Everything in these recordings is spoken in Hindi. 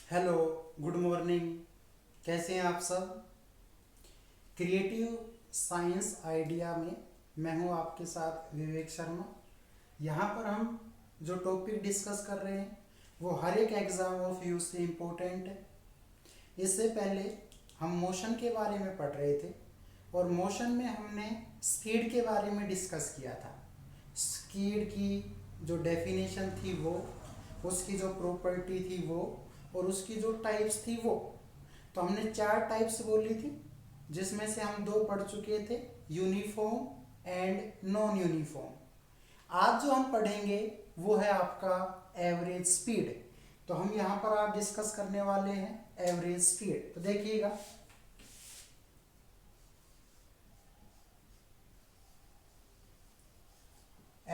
Hello, good morning. कैसे हैं आप सब? क्रिएटिव साइंस आइडिया में मैं हूं आपके साथ विवेक शर्मा। यहाँ पर हम जो टॉपिक डिस्कस कर रहे हैं वो हर एक एग्ज़ाम ऑफ यू से इम्पोर्टेंट है। इससे पहले हम मोशन के बारे में पढ़ रहे थे और मोशन में हमने स्पीड के बारे में डिस्कस किया था। स्पीड की जो डेफिनेशन थी वो, उसकी जो प्रॉपर्टी थी वो, और उसकी जो टाइप्स थी वो। तो हमने 4 टाइप्स बोली थी, जिसमें से हम 2 पढ़ चुके थे, यूनिफॉर्म एंड नॉन यूनिफॉर्म। आज जो हम पढ़ेंगे वो है आपका एवरेज स्पीड। तो हम यहाँ पर आप डिस्कस करने वाले हैं एवरेज स्पीड। तो देखिएगा,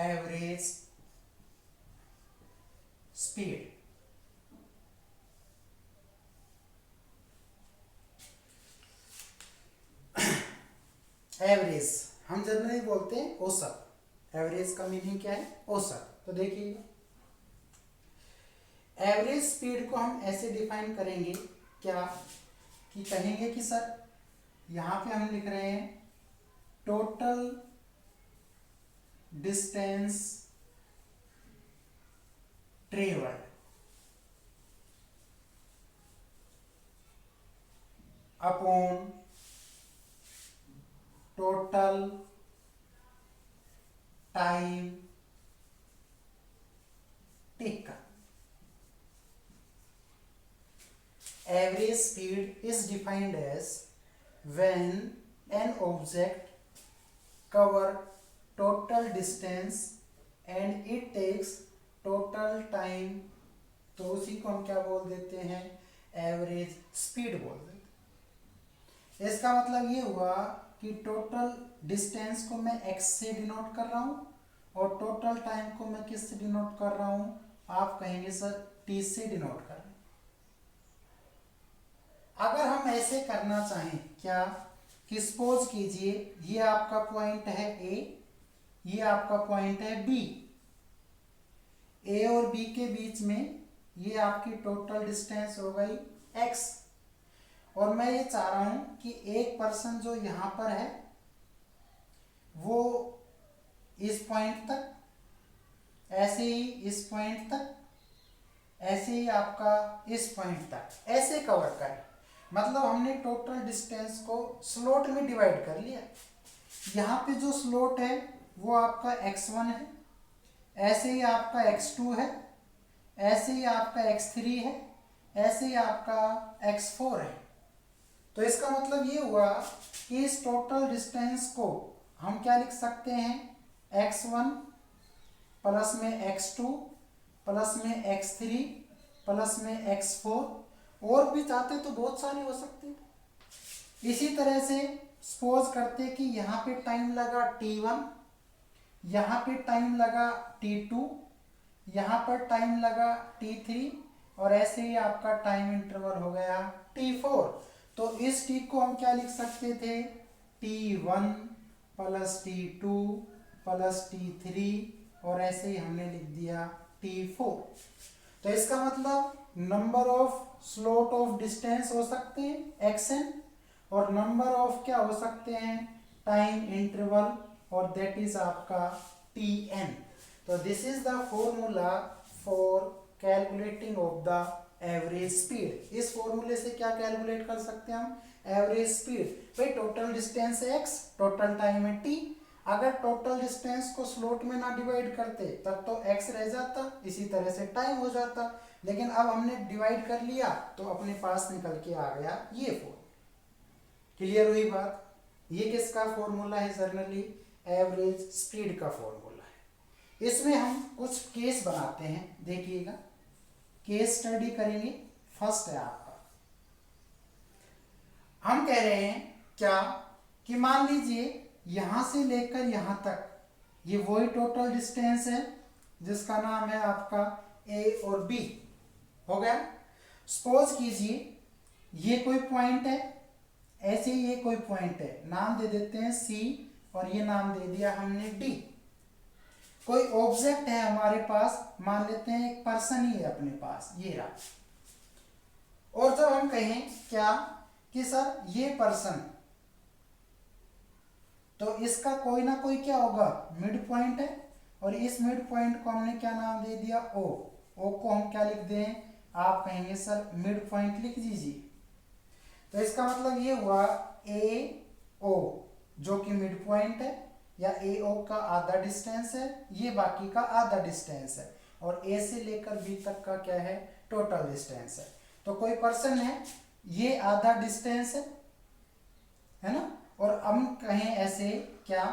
एवरेज स्पीड। एवरेज हम जनरली बोलते हैं औसत। एवरेज का मीनिंग क्या है? औसत। तो देखिए, एवरेज स्पीड को हम ऐसे डिफाइन करेंगे क्या, कि कहेंगे कि सर यहाँ पे हम लिख रहे हैं total distance travelled upon total time taken. Average speed is defined as when an object cover total distance and it takes total time, तो उसी को हम क्या बोल देते हैं? एवरेज स्पीड बोल देते हैं। इसका मतलब ये हुआ कि टोटल डिस्टेंस को मैं x से डिनोट कर रहा हूँ और टोटल टाइम को मैं किस से डिनोट कर रहा हूँ? आप कहेंगे सर t से डिनोट कर रहे हैं। अगर हम ऐसे करना चाहें क्या, कि सपोज कीजिए ये आपका पॉइंट है ए, ये आपका पॉइंट है बी। ए और बी के बीच में ये आपकी टोटल डिस्टेंस हो गई एक्स। और मैं ये चाह रहा हूं कि एक पर्सन जो यहां पर है वो इस पॉइंट तक, ऐसे ही इस पॉइंट तक, ऐसे ही आपका इस पॉइंट तक ऐसे कवर करें। मतलब हमने टोटल डिस्टेंस को स्लॉट में डिवाइड कर लिया। यहाँ पे जो स्लॉट है वो आपका x1 है, ऐसे ही आपका x2 है, ऐसे ही आपका x3 है, ऐसे ही आपका x4 है। तो इसका मतलब ये हुआ कि इस टोटल डिस्टेंस को हम क्या लिख सकते हैं? x1 प्लस में x2 प्लस में x3 प्लस में x4, और भी चाहते तो बहुत सारे हो सकते हैं। इसी तरह से सपोज करते कि यहाँ पे टाइम लगा t1, यहाँ पे टाइम लगा t2, यहाँ पर टाइम लगा t3, और ऐसे ही आपका टाइम इंटरवल हो गया t4। तो इस t को हम क्या लिख सकते थे? t1 plus t2 plus t3, और ऐसे ही हमने लिख दिया t4। तो इसका मतलब number of slot of distance हो सकते हैं xn, और नंबर ऑफ क्या हो सकते हैं? टाइम इंटरवल, और दैट इज आपका tn। तो this is the formula for calculating of the average speed. इस फॉर्मूले से क्या कैलकुलेट कर सकते हैं हम? Average speed. भाई टोटल डिस्टेंस है x, टोटल टाइम है t। अगर टोटल डिस्टेंस को स्लॉट में ना डिवाइड करते तब तो x रह जाता, इसी तरह से टाइम हो जाता। लेकिन अब हमने डिवाइड कर लिया तो अपने पास निकल के आ गया ये फॉर्मूला। क्लियर हुई बात? ये किसका फॉर्मूला है? जनरली एवरेज स्पीड का फॉर्मूला है। इसमें हम कुछ केस बनाते हैं, देखिएगा, केस स्टडी करेंगे। फर्स्ट है आपका, हम कह रहे हैं क्या, कि मान लीजिए यहां से लेकर यहां तक ये वही टोटल डिस्टेंस है जिसका नाम है आपका ए और बी। हो गया। सपोज कीजिए ये कोई पॉइंट है, ऐसे ही ये कोई पॉइंट है, नाम दे देते हैं सी, और ये नाम दे दिया हमने डी। कोई ऑब्जेक्ट है हमारे पास, मान लेते हैं एक पर्सन ही है अपने पास, ये रहा। और जब हम कहें क्या कि सर ये पर्सन, तो इसका कोई ना कोई क्या होगा, मिड पॉइंट है, और इस मिड पॉइंट को हमने क्या नाम दे दिया, ओ। ओ को हम क्या लिख दें, आप कहेंगे सर मिड पॉइंट लिख दीजिए। तो इसका मतलब ये हुआ ए ओ जो कि मिड पॉइंट है, या ए ओ का आधा डिस्टेंस है, ये बाकी का आधा डिस्टेंस है, और ए से लेकर बी तक का क्या है, टोटल डिस्टेंस है। तो कोई पर्सन है, ये आधा डिस्टेंस है ना, और हम कहें ऐसे क्या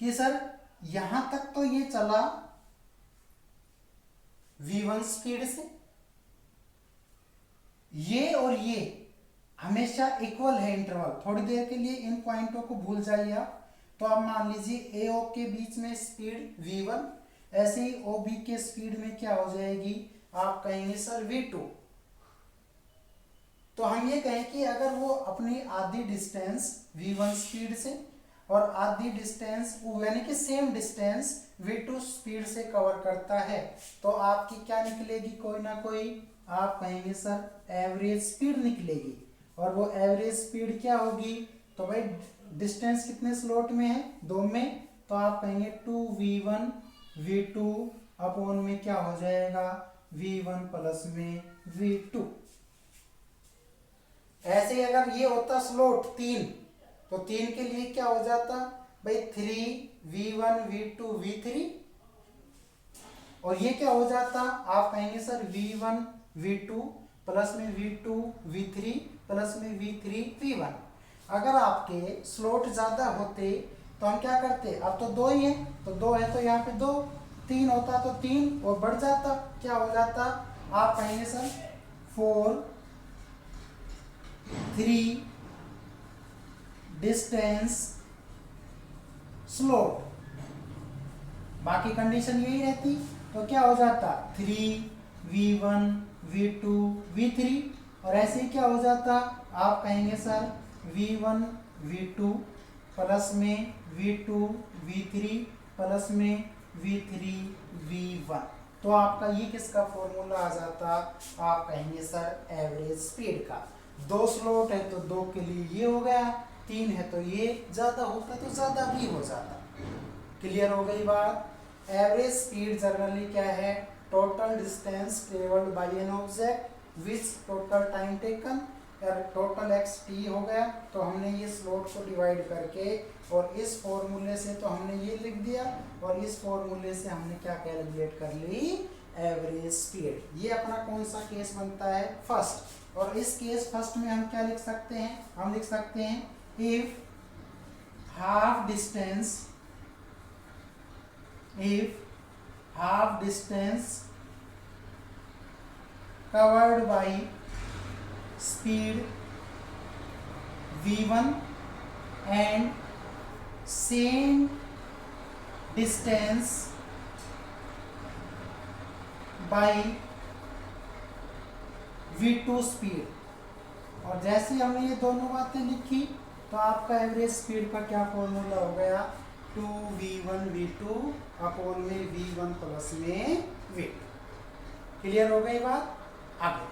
कि सर यहां तक तो ये चला v1 स्पीड से, ये और ये हमेशा इक्वल है इंटरवल, थोड़ी देर के लिए इन पॉइंटों को भूल जाइए आप। तो अब मान लीजिए ए ओ के बीच में स्पीड v1, ऐसे ही ओ बी के स्पीड में क्या हो जाएगी, आप कहेंगे सर v2। तो हम ये कहें कि अगर वो अपनी आधी डिस्टेंस v1 स्पीड से और आधी डिस्टेंस यानी कि सेम डिस्टेंस v2 स्पीड से कवर करता है, तो आपकी क्या निकलेगी, कोई ना कोई, आप कहेंगे सर एवरेज स्पीड निकलेगी। और वो एवरेज स्पीड क्या होगी, तो भाई डिस्टेंस कितने स्लॉट में है, 2 में, तो आप कहेंगे 2v1 v2 अपॉन में क्या हो जाएगा, v1 प्लस में v2। ऐसे ही अगर ये होता स्लॉट 3, तो 3 के लिए क्या हो जाता भाई 3v1 v2 v3, और ये क्या हो जाता, आप कहेंगे सर v1 v2 प्लस में v2 v3 प्लस में v3 v1। अगर आपके स्लॉट ज्यादा होते तो हम क्या करते, अब तो 2 ही है, तो 2 है तो यहाँ पे 2, 3 होता तो 3 और बढ़ जाता, क्या हो जाता, आप कहेंगे सर 4 3 डिस्टेंस स्लॉट, बाकी कंडीशन यही रहती, तो क्या हो जाता 3v1 v2 v3, और ऐसे ही क्या हो जाता, आप कहेंगे सर v1 v2 प्लस में v2 v3 प्लस में v3 v1। तो आपका ये किसका फॉर्मूला आ जाता, आप कहेंगे सर एवरेज स्पीड का। 2 स्लॉट है तो 2 के लिए ये हो गया, 3 है तो ये, ज्यादा होता तो ज्यादा भी हो जाता। क्लियर हो गई बात। एवरेज स्पीड जनरली क्या है, total distance travelled by an object which total time taken, total x T हो गया। तो हमने ये स्लॉट को डिवाइड करके और इस फॉर्मूले से तो हमने ये लिख दिया, और इस फॉर्मूले से हमने क्या कैलकुलेट कर ली, एवरेज स्पीड। ये अपना कौन सा केस बनता है, फर्स्ट। और इस केस फर्स्ट में हम क्या लिख सकते हैं, हम लिख सकते हैं if half distance covered by speed v1 and same distance by v2 speed. और जैसे हमने ये दोनों बातें लिखी तो आपका एवरेज स्पीड का क्या फॉर्मूला हो गया, 2v1 v2 अपॉन में v1 प्लस में v2। क्लियर हो गई बात। आगे